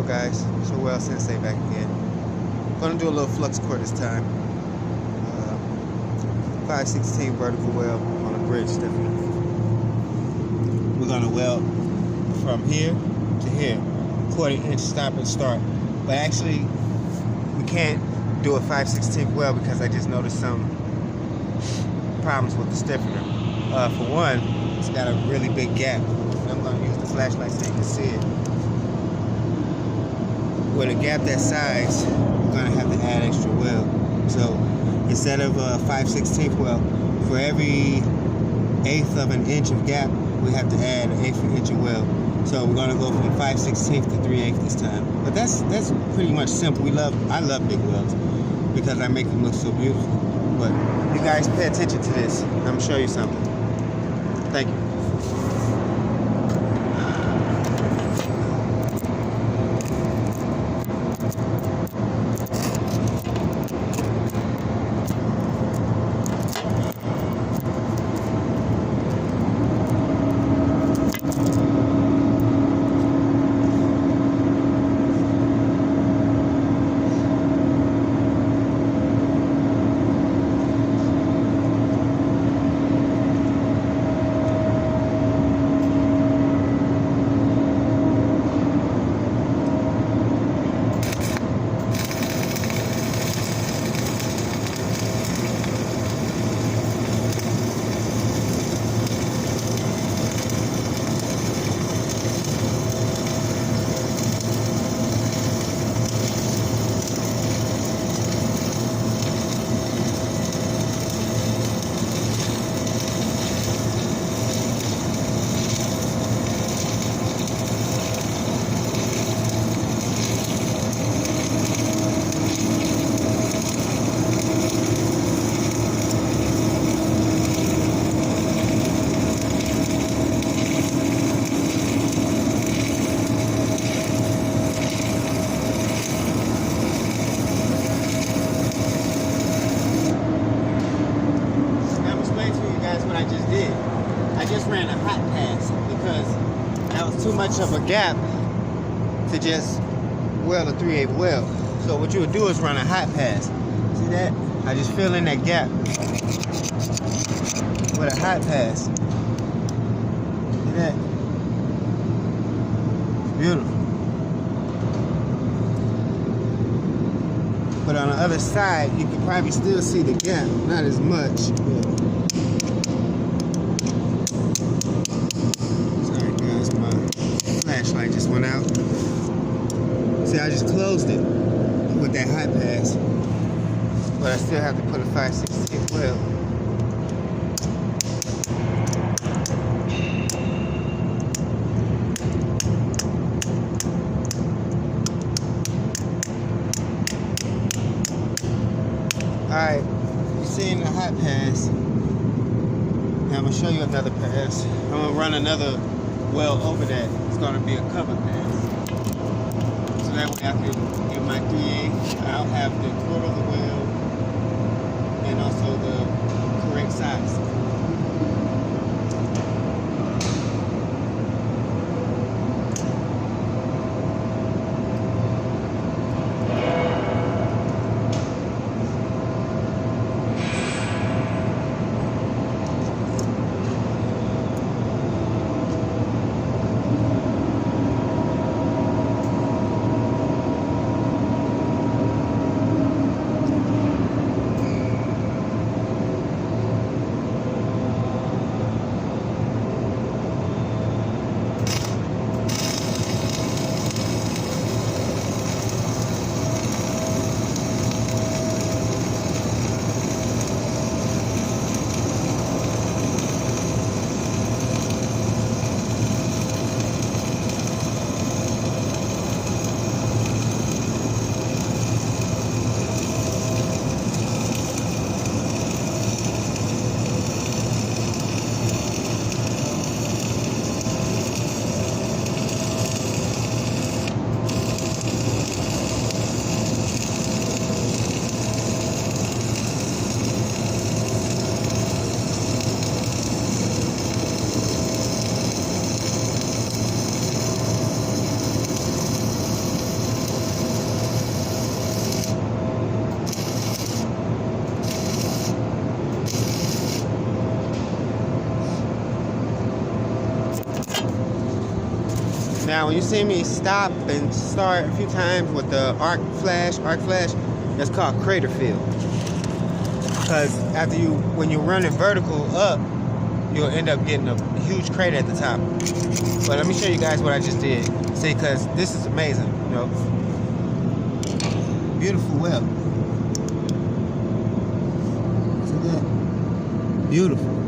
Hello guys, it's your weld sensei back again. Gonna do a little Fluxcore this time. 5/16 vertical weld on a bridge stiffener. We're gonna weld from here to here, 1/4 inch stop and start. But actually, we can't do a 5/16 weld because I just noticed some problems with the stiffener. For one, it's got a really big gap. I'm gonna use the flashlight so you can see it. With a gap that size, we're gonna have to add extra weld. So instead of a 5/16 weld, for every 1/8 of an inch of gap, we have to add an 1/8 of an inch of weld. So we're gonna go from 5/16 to 3/8 this time. But that's pretty much simple. I love big welds because I make them look so beautiful. But you guys pay attention to this. I'm gonna show you something. Thank you. I just ran a hot pass because that was too much of a gap to just weld a 3/8 weld. So what you would do is run a hot pass. See that? I just fill in that gap with a hot pass. See that? It's beautiful. But on the other side, you can probably still see the gap. Not as much. Flashlight just went out. See, I just closed it with that hot pass, but I still have to put a 5/16 weld. Alright, you're seeing the hot pass. Now I'm gonna show you another pass. I'm gonna run another weld over that. It's gonna be a cover pass. So that way I can get my 3/8. I'll have the quarter of the weld and also the correct size. when you see me stop and start a few times with the arc flash, that's called crater fill. Because after when you're running vertical up, you'll end up getting a huge crater at the top. But let me show you guys what I just did. See, because this is amazing, you know. Beautiful weld. See that? Beautiful.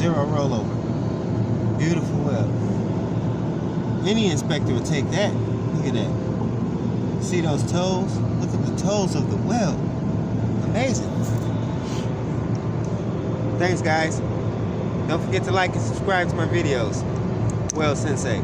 Zero rollover. Beautiful weld. Any inspector would take that. Look at that. See those toes? Look at the toes of the weld. Amazing. Thanks, guys. Don't forget to like and subscribe to my videos. Weld Sensei.